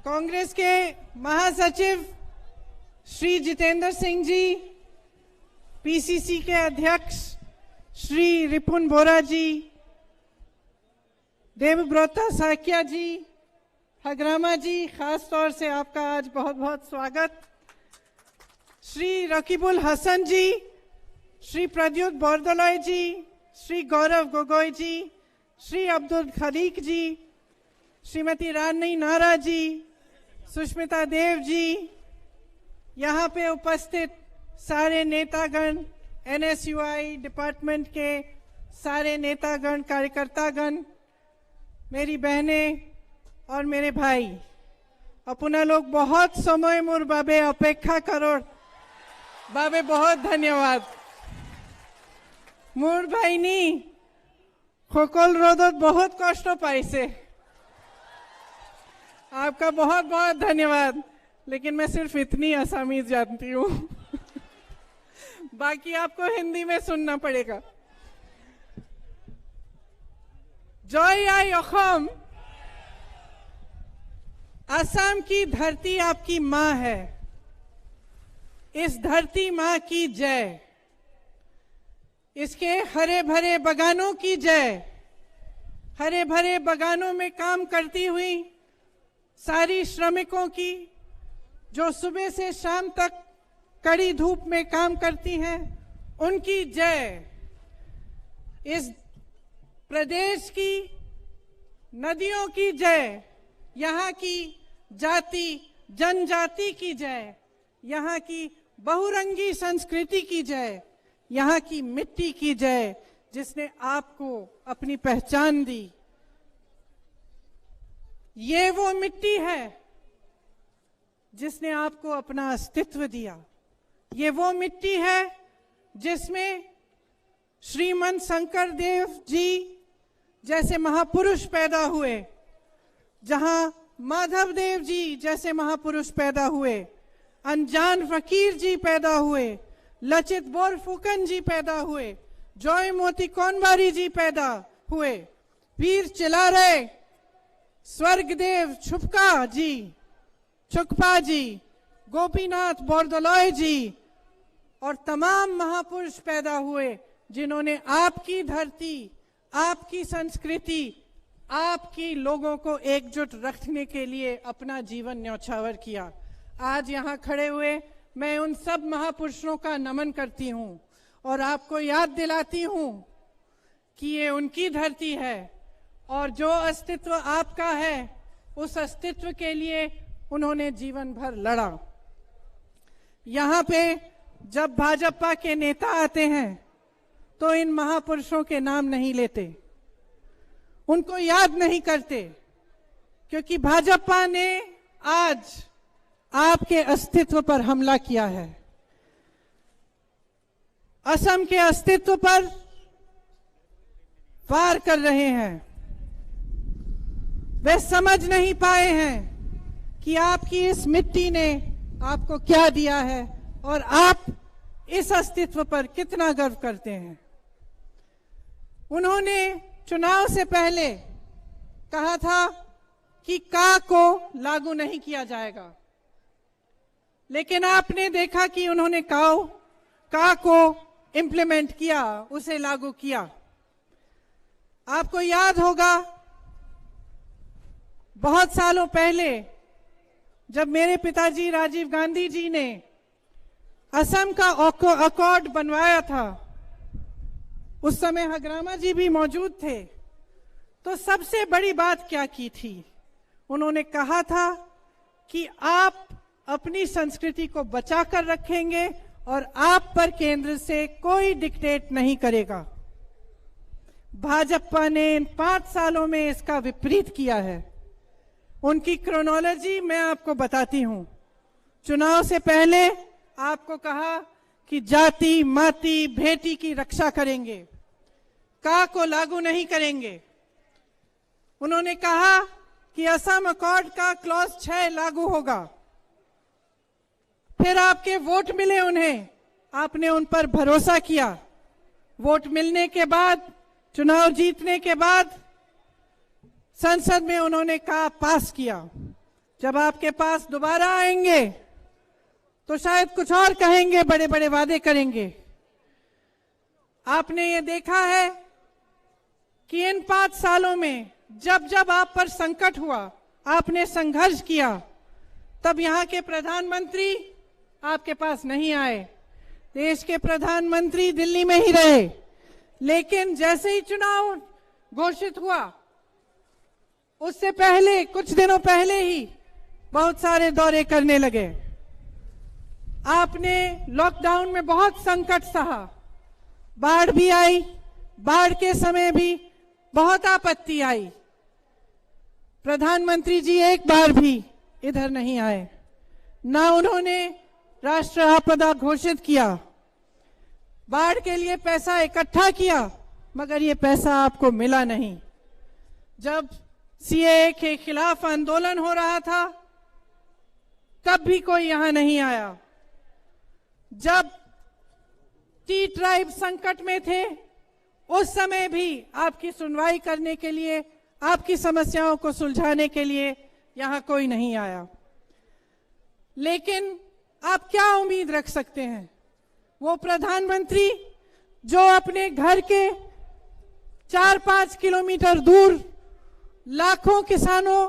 कांग्रेस के महासचिव श्री जितेंद्र सिंह जी, पीसीसी के अध्यक्ष श्री रिपुन बोरा जी, देवव्रता साकिया जी, हग्रामा जी, खास तौर से आपका आज बहुत बहुत स्वागत। श्री रकीबुल हसन जी, श्री प्रद्युत बोरदोलोई जी, श्री गौरव गोगोई जी, श्री अब्दुल खलीक जी, श्रीमती रानी नारा जी, सुष्मिता देव जी, यहाँ पे उपस्थित सारे नेतागण, एनएसयूआई डिपार्टमेंट के सारे नेतागण, कार्यकर्तागण, मेरी बहनें और मेरे भाई, अपना लोग बहुत समय मोर बाबे अपेक्षा करो बाबे, बहुत धन्यवाद। मोर भाई नी खोकल रोदत बहुत कष्ट पाइसे, आपका बहुत बहुत धन्यवाद। लेकिन मैं सिर्फ इतनी असामीज जानती हूँ बाकी आपको हिंदी में सुनना पड़ेगा। जय आई असम, असम की धरती आपकी माँ है। इस धरती माँ की जय, इसके हरे भरे बगानों की जय, हरे भरे बगानों में काम करती हुई सारी श्रमिकों की, जो सुबह से शाम तक कड़ी धूप में काम करती हैं, उनकी जय। इस प्रदेश की नदियों की जय, यहाँ की जाति जनजाति की जय, यहाँ की बहुरंगी संस्कृति की जय, यहाँ की मिट्टी की जय, जिसने आपको अपनी पहचान दी। ये वो मिट्टी है जिसने आपको अपना अस्तित्व दिया। ये वो मिट्टी है जिसमें श्रीमंत शंकर देव जी जैसे महापुरुष पैदा हुए, जहां माधव देव जी जैसे महापुरुष पैदा हुए, अनजान फकीर जी पैदा हुए, लचित बोरफुकन जी पैदा हुए, जॉय मोती कौनबारी जी पैदा हुए, वीर चिलारे स्वर्गदेव छुकपा जी, गोपीनाथ बोरदोलोई जी और तमाम महापुरुष पैदा हुए, जिन्होंने आपकी धरती, आपकी संस्कृति, आपकी लोगों को एकजुट रखने के लिए अपना जीवन न्यौछावर किया। आज यहाँ खड़े हुए मैं उन सब महापुरुषों का नमन करती हूँ और आपको याद दिलाती हूँ कि ये उनकी धरती है और जो अस्तित्व आपका है, उस अस्तित्व के लिए उन्होंने जीवन भर लड़ा। यहाँ पे जब भाजपा के नेता आते हैं तो इन महापुरुषों के नाम नहीं लेते, उनको याद नहीं करते, क्योंकि भाजपा ने आज आपके अस्तित्व पर हमला किया है। असम के अस्तित्व पर वार कर रहे हैं। वे समझ नहीं पाए हैं कि आपकी इस मिट्टी ने आपको क्या दिया है और आप इस अस्तित्व पर कितना गर्व करते हैं। उन्होंने चुनाव से पहले कहा था कि का को लागू नहीं किया जाएगा, लेकिन आपने देखा कि उन्होंने का को इम्प्लीमेंट किया, उसे लागू किया। आपको याद होगा बहुत सालों पहले जब मेरे पिताजी राजीव गांधी जी ने असम का अकॉर्ड बनवाया था, उस समय हग्रामा जी भी मौजूद थे, तो सबसे बड़ी बात क्या की थी? उन्होंने कहा था कि आप अपनी संस्कृति को बचाकर रखेंगे और आप पर केंद्र से कोई डिक्टेट नहीं करेगा। भाजपा ने इन 5 सालों में इसका विपरीत किया है। उनकी क्रोनोलॉजी मैं आपको बताती हूं। चुनाव से पहले आपको कहा कि जाति, माती, भेटी की रक्षा करेंगे, का को लागू नहीं करेंगे। उन्होंने कहा कि असम अकॉर्ड का क्लॉज 6 लागू होगा। फिर आपके वोट मिले उन्हें, आपने उन पर भरोसा किया। वोट मिलने के बाद, चुनाव जीतने के बाद संसद में उन्होंने कहा पास किया। जब आपके पास दोबारा आएंगे तो शायद कुछ और कहेंगे, बड़े बड़े वादे करेंगे। आपने ये देखा है कि इन 5 सालों में जब जब आप पर संकट हुआ, आपने संघर्ष किया, तब यहाँ के प्रधानमंत्री आपके पास नहीं आए। देश के प्रधानमंत्री दिल्ली में ही रहे। लेकिन जैसे ही चुनाव घोषित हुआ, उससे पहले कुछ दिनों पहले ही बहुत सारे दौरे करने लगे। आपने लॉकडाउन में बहुत संकट सहा, बाढ़ भी आई, बाढ़ के समय भी बहुत आपत्ति आई। प्रधानमंत्री जी एक बार भी इधर नहीं आए, ना उन्होंने राष्ट्र आपदा घोषित किया। बाढ़ के लिए पैसा इकट्ठा किया, मगर ये पैसा आपको मिला नहीं। जब सीएए के खिलाफ आंदोलन हो रहा था, तब भी कोई यहां नहीं आया। जब टी ट्राइब संकट में थे, उस समय भी आपकी सुनवाई करने के लिए, आपकी समस्याओं को सुलझाने के लिए यहां कोई नहीं आया। लेकिन आप क्या उम्मीद रख सकते हैं? वो प्रधानमंत्री जो अपने घर के 4-5 किलोमीटर दूर लाखों किसानों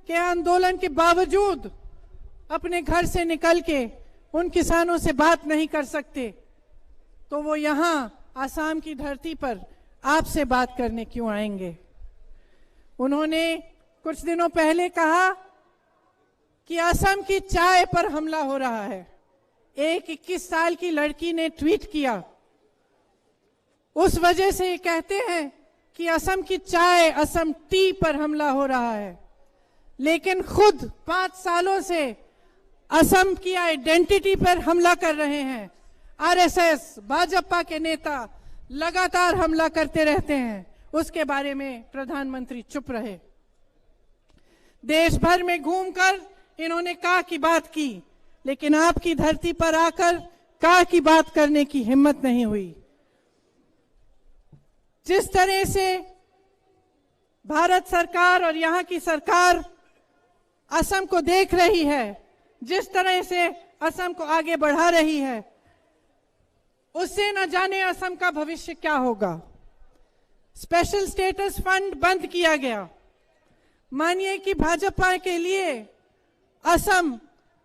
के आंदोलन के बावजूद अपने घर से निकल के उन किसानों से बात नहीं कर सकते, तो वो यहां आसाम की धरती पर आपसे बात करने क्यों आएंगे? उन्होंने कुछ दिनों पहले कहा कि असम की चाय पर हमला हो रहा है। एक 21 साल की लड़की ने ट्वीट किया, उस वजह से ये कहते हैं कि असम की चाय, असम टी पर हमला हो रहा है। लेकिन खुद 5 सालों से असम की आइडेंटिटी पर हमला कर रहे हैं। आरएसएस, भाजपा के नेता लगातार हमला करते रहते हैं। उसके बारे में प्रधानमंत्री चुप रहे। देश भर में घूमकर इन्होंने का की बात की, लेकिन आपकी धरती पर आकर का की बात करने की हिम्मत नहीं हुई। जिस तरह से भारत सरकार और यहाँ की सरकार असम को देख रही है, जिस तरह से असम को आगे बढ़ा रही है, उससे न जाने असम का भविष्य क्या होगा। स्पेशल स्टेटस फंड बंद किया गया। मानिए कि भाजपा के लिए असम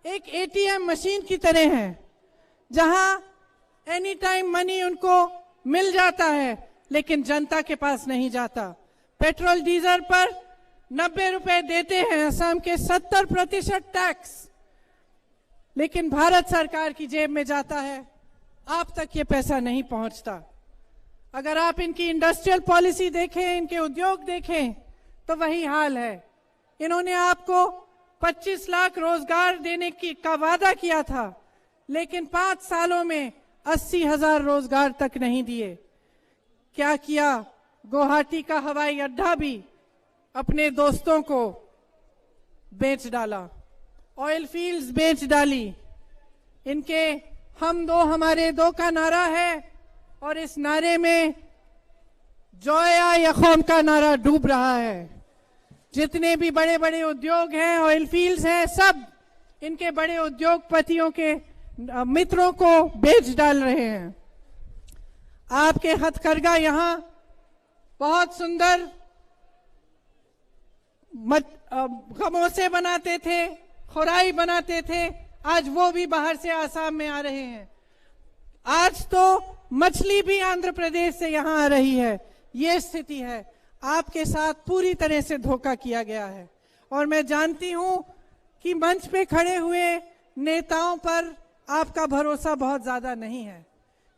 एक एटीएम मशीन की तरह है, जहां एनी टाइम मनी उनको मिल जाता है, लेकिन जनता के पास नहीं जाता। पेट्रोल डीजल पर 90 रुपए देते हैं असम के 70% टैक्स, लेकिन भारत सरकार की जेब में जाता है, आप तक ये पैसा नहीं पहुंचता। अगर आप इनकी इंडस्ट्रियल पॉलिसी देखें, इनके उद्योग देखें, तो वही हाल है। इन्होंने आपको 25 लाख रोजगार देने का वादा किया था, लेकिन 5 सालों में 80,000 रोजगार तक नहीं दिए। क्या किया? गुवाहाटी का हवाई अड्डा भी अपने दोस्तों को बेच डाला, ऑयल फील्ड्स बेच डाली। इनके हम दो हमारे दो का नारा है, और इस नारे में जोया या कौम का नारा डूब रहा है। जितने भी बड़े बड़े उद्योग हैं, ऑयल फील्ड्स हैं, सब इनके बड़े उद्योगपतियों के मित्रों को बेच डाल रहे हैं। आपके हथकरघा यहाँ बहुत सुंदर खमोसे बनाते थे, खुराई बनाते थे, आज वो भी बाहर से आसाम में आ रहे हैं। आज तो मछली भी आंध्र प्रदेश से यहाँ आ रही है। ये स्थिति है। आपके साथ पूरी तरह से धोखा किया गया है। और मैं जानती हूं कि मंच पे खड़े हुए नेताओं पर आपका भरोसा बहुत ज्यादा नहीं है,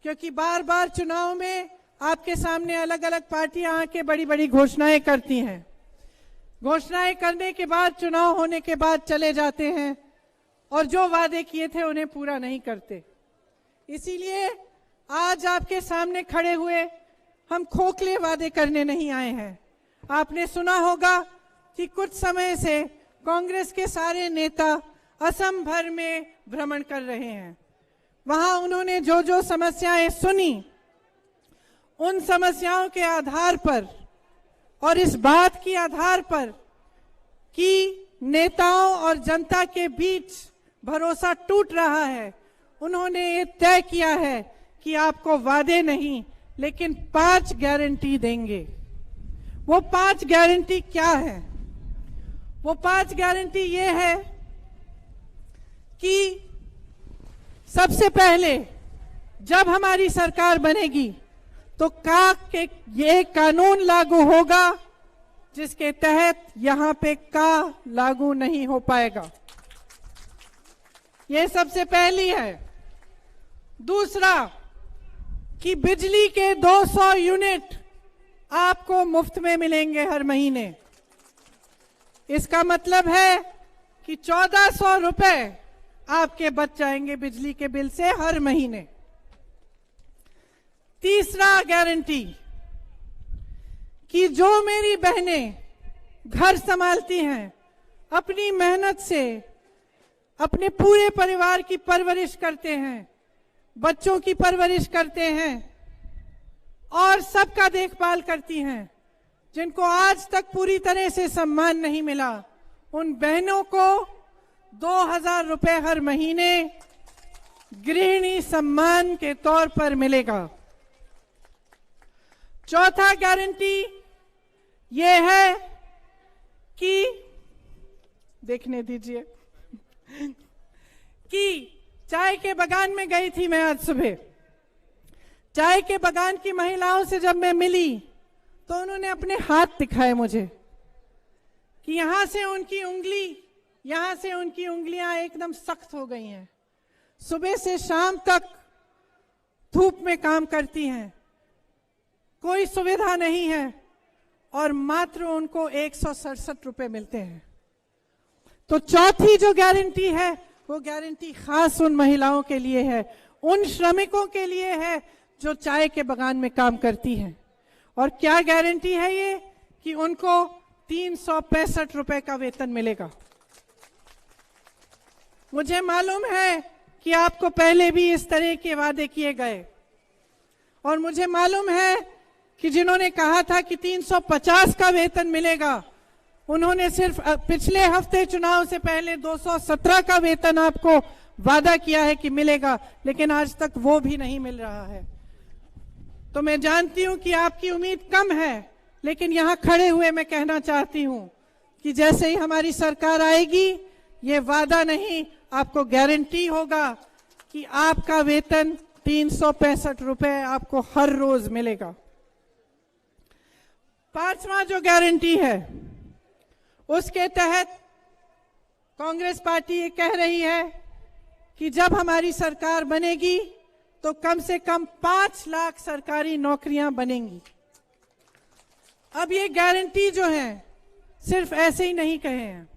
क्योंकि बार बार चुनाव में आपके सामने अलग अलग पार्टियां आके बड़ी बड़ी घोषणाएं करती हैं। घोषणाएं करने के बाद, चुनाव होने के बाद चले जाते हैं, और जो वादे किए थे उन्हें पूरा नहीं करते। इसीलिए आज आपके सामने खड़े हुए हम खोखले वादे करने नहीं आए हैं। आपने सुना होगा कि कुछ समय से कांग्रेस के सारे नेता असम भर में भ्रमण कर रहे हैं। वहां उन्होंने जो जो समस्याएं सुनी, उन समस्याओं के आधार पर और इस बात की आधार पर कि नेताओं और जनता के बीच भरोसा टूट रहा है, उन्होंने ये तय किया है कि आपको वादे नहीं लेकिन 5 गारंटी देंगे। वो 5 गारंटी क्या है? वो 5 गारंटी ये है कि सबसे पहले जब हमारी सरकार बनेगी तो के ये कानून लागू होगा जिसके तहत यहां पे लागू नहीं हो पाएगा। ये सबसे पहली है। दूसरा कि बिजली के 200 यूनिट आपको मुफ्त में मिलेंगे हर महीने। इसका मतलब है कि 1400 रुपए आपके बच जाएंगे बिजली के बिल से हर महीने। तीसरा गारंटी कि जो मेरी बहनें घर संभालती हैं, अपनी मेहनत से अपने पूरे परिवार की परवरिश करते हैं, बच्चों की परवरिश करते हैं और सबका देखभाल करती हैं, जिनको आज तक पूरी तरह से सम्मान नहीं मिला, उन बहनों को 2000 रुपए हर महीने गृहिणी सम्मान के तौर पर मिलेगा। चौथा गारंटी ये है कि देखने दीजिए कि चाय के बागान में गई थी मैं आज सुबह। चाय के बागान की महिलाओं से जब मैं मिली तो उन्होंने अपने हाथ दिखाए मुझे कि यहां से उनकी उंगलियां एकदम सख्त हो गई हैं। सुबह से शाम तक धूप में काम करती हैं, कोई सुविधा नहीं है और मात्र उनको 167 रुपए मिलते हैं। तो चौथी जो गारंटी है वो गारंटी खास उन महिलाओं के लिए है, उन श्रमिकों के लिए है जो चाय के बागान में काम करती हैं। और क्या गारंटी है ये? कि उनको 365 रुपए का वेतन मिलेगा। मुझे मालूम है कि आपको पहले भी इस तरह के वादे किए गए और मुझे मालूम है कि जिन्होंने कहा था कि 350 का वेतन मिलेगा, उन्होंने सिर्फ पिछले हफ्ते चुनाव से पहले 217 का वेतन आपको वादा किया है कि मिलेगा, लेकिन आज तक वो भी नहीं मिल रहा है। तो मैं जानती हूं कि आपकी उम्मीद कम है, लेकिन यहां खड़े हुए मैं कहना चाहती हूं कि जैसे ही हमारी सरकार आएगी, ये वादा नहीं आपको गारंटी होगा कि आपका वेतन 365 रुपए आपको हर रोज मिलेगा। पांचवा जो गारंटी है उसके तहत कांग्रेस पार्टी ये कह रही है कि जब हमारी सरकार बनेगी तो कम से कम 5 लाख सरकारी नौकरियां बनेंगी। अब ये गारंटी जो है सिर्फ ऐसे ही नहीं कहे हैं,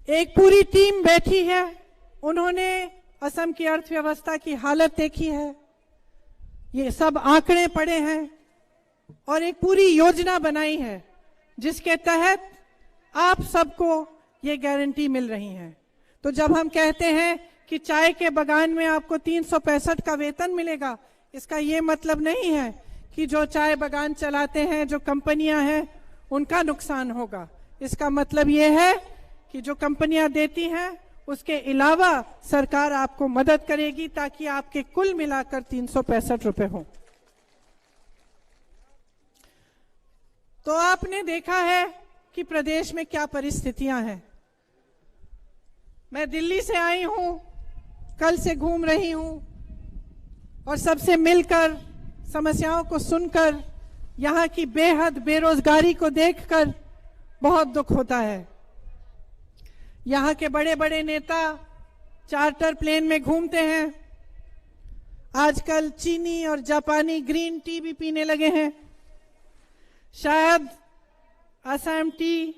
एक पूरी टीम बैठी है, उन्होंने असम की अर्थव्यवस्था की हालत देखी है, ये सब आंकड़े पड़े हैं और एक पूरी योजना बनाई है जिसके तहत आप सबको ये गारंटी मिल रही है। तो जब हम कहते हैं कि चाय के बागान में आपको 365 का वेतन मिलेगा, इसका ये मतलब नहीं है कि जो चाय बागान चलाते हैं, जो कंपनियां हैं, उनका नुकसान होगा। इसका मतलब ये है कि जो कंपनियां देती हैं उसके अलावा सरकार आपको मदद करेगी ताकि आपके कुल मिलाकर 365 रुपए हो। तो आपने देखा है कि प्रदेश में क्या परिस्थितियां हैं। मैं दिल्ली से आई हूं, कल से घूम रही हूं और सबसे मिलकर, समस्याओं को सुनकर, यहां की बेहद बेरोजगारी को देखकर बहुत दुख होता है। यहां के बड़े बड़े नेता चार्टर प्लेन में घूमते हैं, आजकल चीनी और जापानी ग्रीन टी भी पीने लगे हैं। शायद असम टी,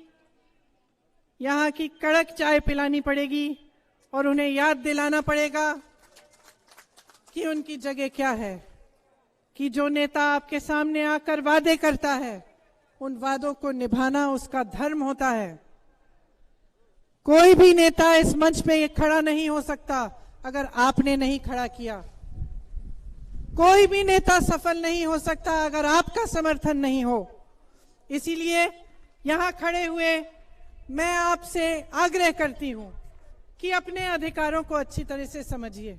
यहां की कड़क चाय पिलानी पड़ेगी और उन्हें याद दिलाना पड़ेगा कि उनकी जगह क्या है, कि जो नेता आपके सामने आकर वादे करता है उन वादों को निभाना उसका धर्म होता है। कोई भी नेता इस मंच पे खड़ा नहीं हो सकता अगर आपने नहीं खड़ा किया। कोई भी नेता सफल नहीं हो सकता अगर आपका समर्थन नहीं हो। इसीलिए यहां खड़े हुए मैं आपसे आग्रह करती हूं कि अपने अधिकारों को अच्छी तरह से समझिए।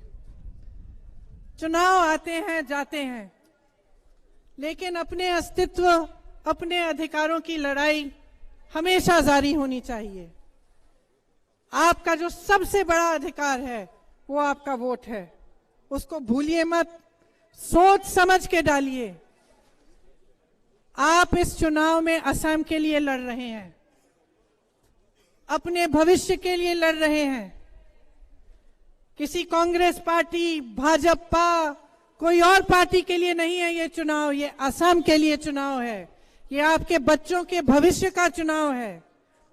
चुनाव आते हैं जाते हैं, लेकिन अपने अस्तित्व, अपने अधिकारों की लड़ाई हमेशा जारी होनी चाहिए। आपका जो सबसे बड़ा अधिकार है वो आपका वोट है, उसको भूलिए मत, सोच समझ के डालिए। आप इस चुनाव में असम के लिए लड़ रहे हैं, अपने भविष्य के लिए लड़ रहे हैं। किसी कांग्रेस पार्टी, भाजपा, कोई और पार्टी के लिए नहीं है ये चुनाव, ये असम के लिए चुनाव है। ये आपके बच्चों के भविष्य का चुनाव है।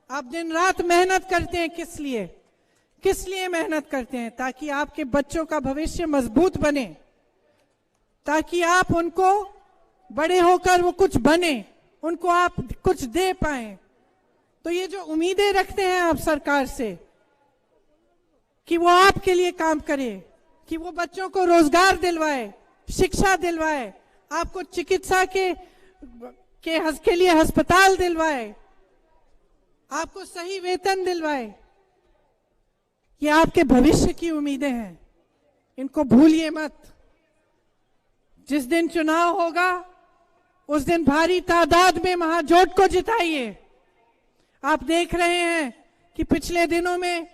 आप दिन रात मेहनत करते हैं, किस लिए मेहनत करते हैं? ताकि आपके बच्चों का भविष्य मजबूत बने, ताकि आप उनको बड़े होकर वो कुछ बने, उनको आप कुछ दे पाए। तो ये जो उम्मीदें रखते हैं आप सरकार से कि वो आपके लिए काम करे, कि वो बच्चों को रोजगार दिलवाए, शिक्षा दिलवाए, आपको चिकित्सा के लिए अस्पताल दिलवाए, आपको सही वेतन दिलवाए, ये आपके भविष्य की उम्मीदें हैं। इनको भूलिए मत। जिस दिन चुनाव होगा उस दिन भारी तादाद में महाजोट को जिताइए। आप देख रहे हैं कि पिछले दिनों में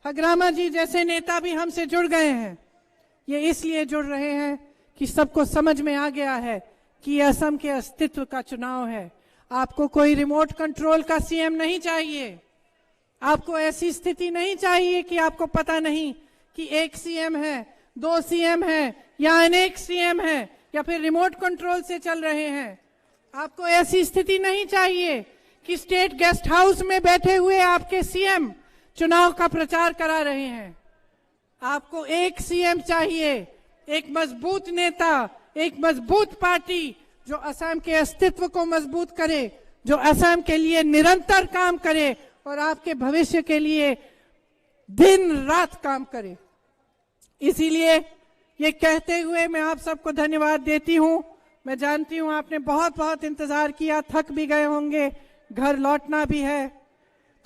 हग्रामा जी जैसे नेता भी हमसे जुड़ गए हैं। ये इसलिए जुड़ रहे हैं कि सबको समझ में आ गया है कि असम के अस्तित्व का चुनाव है। आपको कोई रिमोट कंट्रोल का सीएम नहीं चाहिए। आपको ऐसी स्थिति नहीं चाहिए कि आपको पता नहीं कि एक सीएम है, दो सीएम है, या अनेक सीएम है, या फिर रिमोट कंट्रोल से चल रहे हैं। आपको ऐसी स्थिति नहीं चाहिए कि स्टेट गेस्ट हाउस में बैठे हुए आपके सीएम चुनाव का प्रचार करा रहे हैं। आपको एक सीएम चाहिए, एक मजबूत नेता, एक मजबूत पार्टी जो असम के अस्तित्व को मजबूत करे, जो असम के लिए निरंतर काम करे और आपके भविष्य के लिए दिन रात काम करे। इसीलिए ये कहते हुए मैं आप सबको धन्यवाद देती हूं। मैं जानती हूं आपने बहुत बहुत इंतजार किया, थक भी गए होंगे, घर लौटना भी है।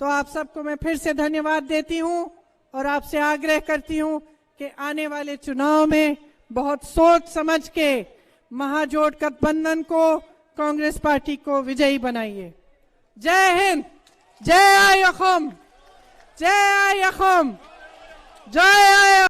तो आप सबको मैं फिर से धन्यवाद देती हूं और आपसे आग्रह करती हूं कि आने वाले चुनाव में बहुत सोच समझ के महाजोट गठबंधन को, कांग्रेस पार्टी को विजयी बनाइए। जय हिंद, जय असम, जय असम, जय